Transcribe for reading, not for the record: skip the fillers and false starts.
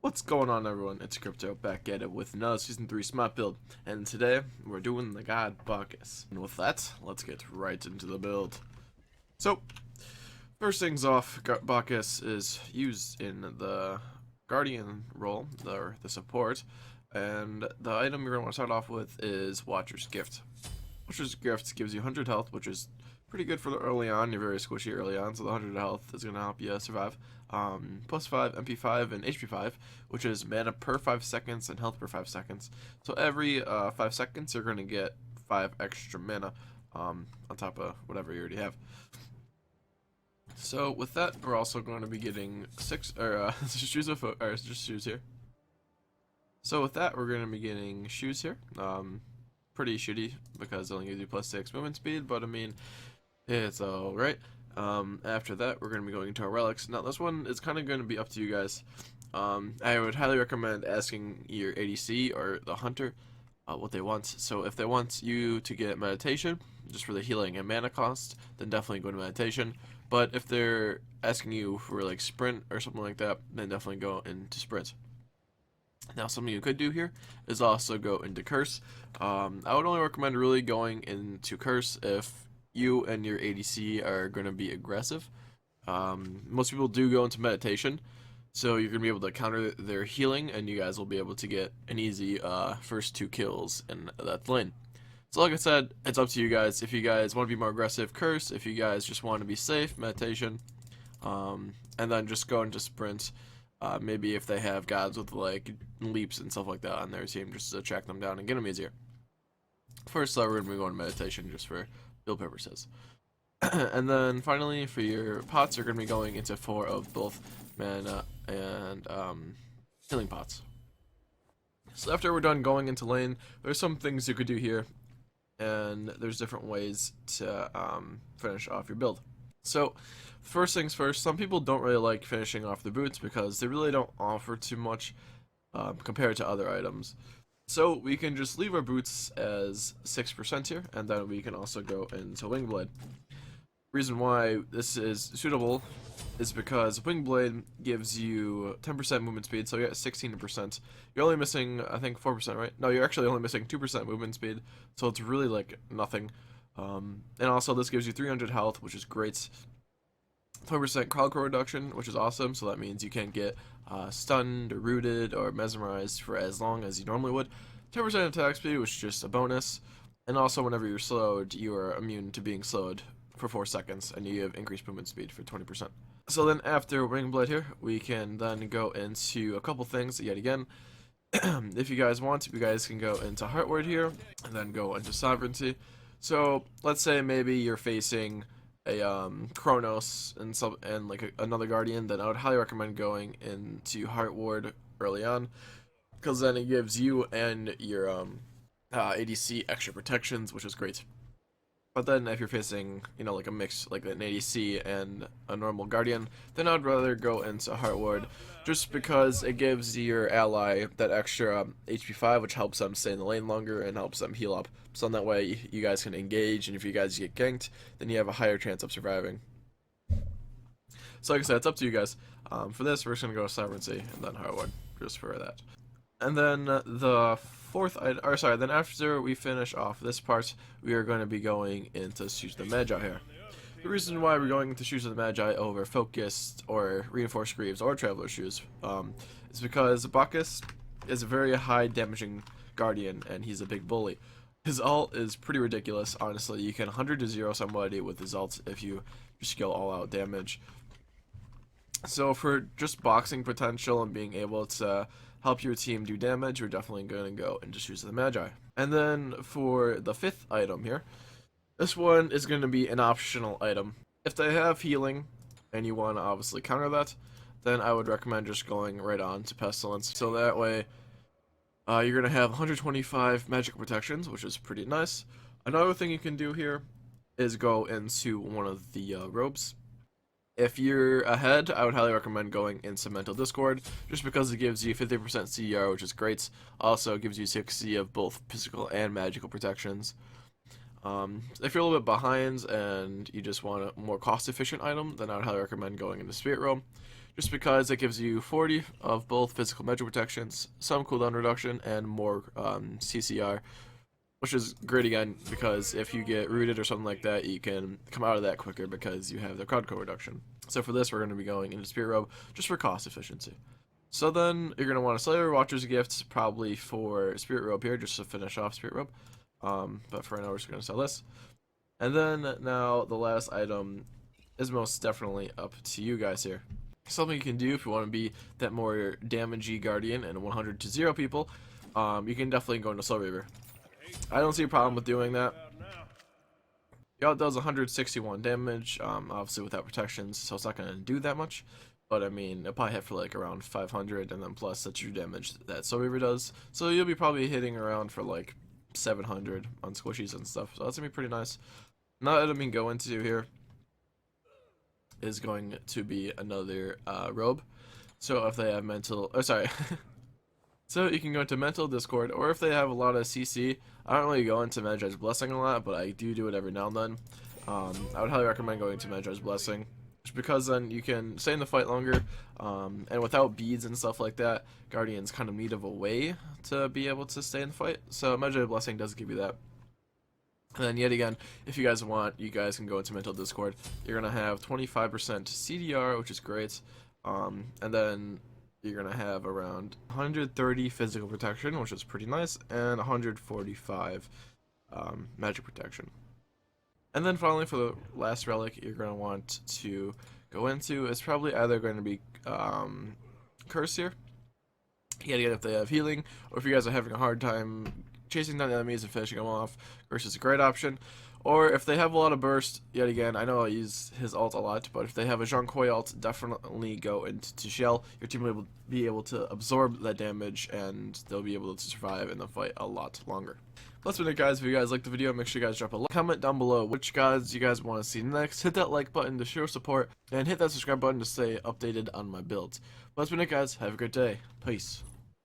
What's going on, everyone? It's Crypto back at it with another Season 3 Smite build, and today we're doing the God Bacchus. And with that, let's get right into the build. So, first things off, Bacchus is used in the Guardian role, the support, and the item you're going to want to start off with is Watcher's Gift. Watcher's Gift gives you 100 health, which is pretty good for the early on. You're very squishy early on, so the 100 health is going to help you survive. Plus 5, MP5, and HP5, which is mana per 5 seconds and health per 5 seconds. So every 5 seconds, you're going to get 5 extra mana on top of whatever you already have. So with that, we're also going to be getting 6 shoes of just shoes here. So with that, we're going to be getting shoes here. Pretty shitty because it only gives you plus 6 movement speed, but I mean, it's alright. After that, we're going to be going into our relics. Now, this one is kind of going to be up to you guys. I would highly recommend asking your ADC or the hunter what they want. So if they want you to get meditation, just for the healing and mana cost, then definitely go to meditation. But if they're asking you for like sprint or something like that, then definitely go into sprint. Now, something you could do here is also go into curse. I would only recommend really going into curse if you and your ADC are going to be aggressive. Most people do go into meditation, so you're going to be able to counter their healing, and you guys will be able to get an easy first 2 kills in that lane. So like I said, it's up to you guys. If you guys want to be more aggressive, curse. If you guys just want to be safe, meditation. And then just go into sprint. Maybe if they have gods with like leaps and stuff like that on their team, just to track them down and get them easier. First, we're going to be going to meditation just for build purposes. And then finally, for your pots, you're going to be going into 4 of both mana and healing pots. So after we're done going into lane, there's some things you could do here, and there's different ways to finish off your build. So first things first, some people don't really like finishing off the boots because they really don't offer too much compared to other items. So we can just leave our boots as 6% here, and then we can also go into Wingblade. Reason why this is suitable is because Wingblade gives you 10% movement speed, so you get 16%. You're only missing, I think, 4%, right? No, you're actually only missing 2% movement speed, so it's really like nothing. And also this gives you 300 health, which is great. 20% crowd core reduction, which is awesome, so that means you can't get stunned or rooted or mesmerized for as long as you normally would. 10% attack speed, which is just a bonus, and also whenever you're slowed, you are immune to being slowed for 4 seconds, and you have increased movement speed for 20%. So then after Wingblade here, we can then go into a couple things yet again. If you guys want, you guys can go into Heartward here, and then go into Sovereignty. So let's say maybe you're facing a Chronos and like another Guardian, then I would highly recommend going into Heart Ward early on, because then it gives you and your ADC extra protections, which is great. But then if you're facing, you know, like a mix, like an ADC and a normal Guardian, then I'd rather go into Heart Ward, just because it gives your ally that extra HP5, which helps them stay in the lane longer and helps them heal up. So in that way, you guys can engage, and if you guys get ganked, then you have a higher chance of surviving. So like I said, it's up to you guys. For this, we're just going to go Sovereignty and then Heart Ward, just for that. And then the fourth item, or sorry, then after we finish off this part, we are going to be going into Shoes of the Magi here. The reason why we're going into Shoes of the Magi over Focused or Reinforced Greaves or Traveler Shoes is because Bacchus is a very high damaging Guardian, and he's a big bully. His ult is pretty ridiculous, honestly. You can 100 to 0 somebody with his ult if you just go all out damage. So for just boxing potential and being able to help your team do damage, you're definitely going to go into Shoes of the Magi. And then for the 5th item here, this one is going to be an optional item. If they have healing and you want to obviously counter that, then I would recommend just going right on to Pestilence. So that way, you're going to have 125 magical protections, which is pretty nice. Another thing you can do here is go into one of the robes. If you're ahead, I would highly recommend going into Mental Discord, just because it gives you 50% CR, which is great. Also, it gives you 60 of both physical and magical protections. If you're a little bit behind and you just want a more cost-efficient item, then I would highly recommend going into Spirit Realm, just because it gives you 40 of both physical magic protections, some cooldown reduction, and more CCR, which is great again because if you get rooted or something like that, you can come out of that quicker because you have the crowd core reduction. So for this, we're going to be going into Spirit Robe just for cost efficiency. So then you're going to want to sell your Watcher's Gift probably for Spirit Robe here, just to finish off Spirit Robe. But for right now, we're just going to sell this. And then now the last item is most definitely up to you guys here. Something you can do if you want to be that more damagey Guardian and 100 to 0 people, you can definitely go into Soul Reaver. I don't see a problem with doing that. Yeah, it does 161 damage, obviously without protections, so it's not going to do that much. But I mean, it'll probably hit for like around 500, and then plus the true damage that Soul Reaver does. So you'll be probably hitting around for like 700 on squishies and stuff. So that's going to be pretty nice. Now that I mean go into here is going to be another robe. So if they have mental, oh sorry. So you can go into mental discord, or if they have a lot of CC, I don't really go into Magi's Blessing a lot, but I do it every now and then. I would highly recommend going to Magi's Blessing, just because then you can stay in the fight longer, and without beads and stuff like that, Guardians kind of need of a way to be able to stay in the fight. So Magi's Blessing does give you that. And then yet again, if you guys want, you guys can go into Mental Discord. You're going to have 25% CDR, which is great. And then you're going to have around 130 physical protection, which is pretty nice, and 145 magic protection. And then finally, for the last relic you're going to want to go into is probably either going to be Curse here. Yet again, if they have healing, or if you guys are having a hard time chasing down the enemies and finishing them off, Curse is a great option. Or if they have a lot of burst, yet again, I know I use his ult a lot, but if they have a Jean-Koi ult, definitely go into Shell. Your team will be able to absorb that damage, and they'll be able to survive in the fight a lot longer. That's been it, guys. If you guys liked the video, make sure you guys drop a like, comment down below which guys you guys want to see next. Hit that like button to show support, and hit that subscribe button to stay updated on my builds. That's been it, guys. Have a great day. Peace.